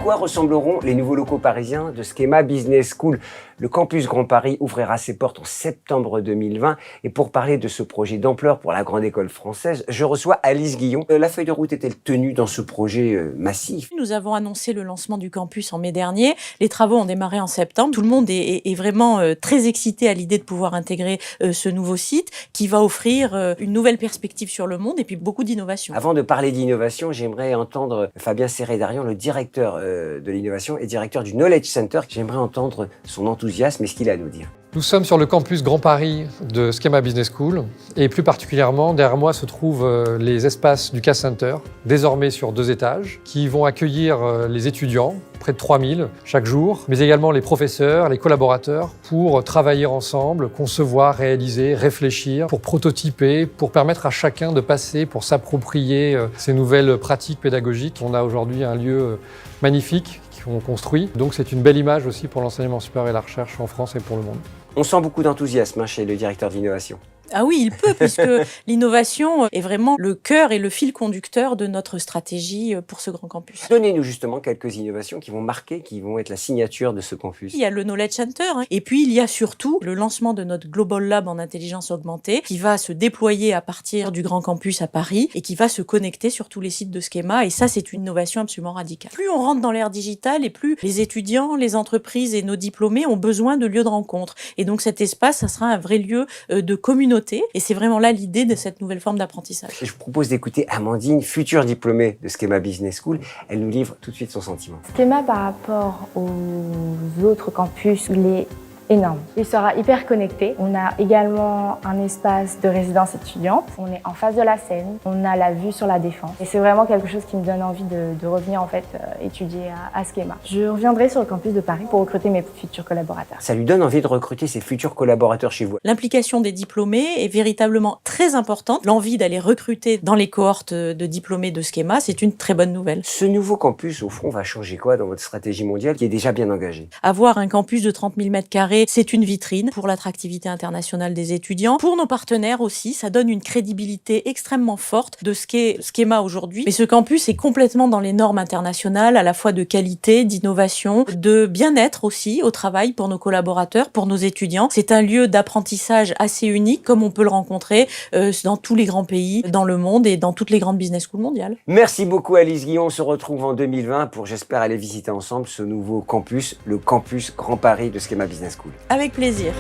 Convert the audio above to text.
quoi ressembleront les nouveaux locaux parisiens de Schema Business School? Le campus Grand Paris ouvrira ses portes en septembre 2020. Et pour parler de ce projet d'ampleur pour la Grande École Française, je reçois Alice Guillon. La feuille de route est-elle tenue dans ce projet massif? Nous avons annoncé le lancement du campus en mai dernier. Les travaux ont démarré en septembre. Tout le monde est vraiment très excité à l'idée de pouvoir intégrer ce nouveau site qui va offrir une nouvelle perspective sur le monde et puis beaucoup d'innovation. Avant de parler d'innovation, j'aimerais entendre Fabien Serré-Darian, le directeur de l'innovation et directeur du Knowledge Center. J'aimerais entendre son enthousiasme et ce qu'il a à nous dire. Nous sommes sur le campus Grand Paris de Schema Business School et plus particulièrement, derrière moi se trouvent les espaces du K-Center, désormais sur 2 étages, qui vont accueillir les étudiants, près de 3000 chaque jour, mais également les professeurs, les collaborateurs, pour travailler ensemble, concevoir, réaliser, réfléchir, pour prototyper, pour permettre à chacun de passer, pour s'approprier ces nouvelles pratiques pédagogiques. On a aujourd'hui un lieu magnifique qu'on construit, donc c'est une belle image aussi pour l'enseignement supérieur et la recherche en France et pour le monde. On sent beaucoup d'enthousiasme chez le directeur d'innovation. Ah oui, il peut, puisque l'innovation est vraiment le cœur et le fil conducteur de notre stratégie pour ce grand campus. Donnez-nous justement quelques innovations qui vont marquer, qui vont être la signature de ce campus. Il y a le Knowledge Center, et puis il y a surtout le lancement de notre Global Lab en intelligence augmentée, qui va se déployer à partir du grand campus à Paris et qui va se connecter sur tous les sites de Schema. Et ça, c'est une innovation absolument radicale. Plus on rentre dans l'ère digitale et plus les étudiants, les entreprises et nos diplômés ont besoin de lieux de rencontre. Et donc cet espace, ça sera un vrai lieu de communauté. Et c'est vraiment là l'idée de cette nouvelle forme d'apprentissage. Je vous propose d'écouter Amandine, future diplômée de Schema Business School. Elle nous livre tout de suite son sentiment. Schema par rapport aux autres campus, il est énorme. Il sera hyper connecté. On a également un espace de résidence étudiante. On est en face de la Seine. On a la vue sur la Défense. Et c'est vraiment quelque chose qui me donne envie de revenir en fait étudier à Schema. Je reviendrai sur le campus de Paris pour recruter mes futurs collaborateurs. Ça lui donne envie de recruter ses futurs collaborateurs chez vous. L'implication des diplômés est véritablement très importante. L'envie d'aller recruter dans les cohortes de diplômés de Schema, c'est une très bonne nouvelle. Ce nouveau campus, au fond, va changer quoi dans votre stratégie mondiale qui est déjà bien engagée? Avoir un campus de 30 000 m², c'est une vitrine pour l'attractivité internationale des étudiants. Pour nos partenaires aussi, ça donne une crédibilité extrêmement forte de ce qu'est Schema aujourd'hui. Mais ce campus est complètement dans les normes internationales, à la fois de qualité, d'innovation, de bien-être aussi au travail pour nos collaborateurs, pour nos étudiants. C'est un lieu d'apprentissage assez unique, comme on peut le rencontrer dans tous les grands pays dans le monde et dans toutes les grandes business schools mondiales. Merci beaucoup Alice Guillon. On se retrouve en 2020 pour, j'espère, aller visiter ensemble ce nouveau campus, le campus Grand Paris de Schema Business School. Avec plaisir.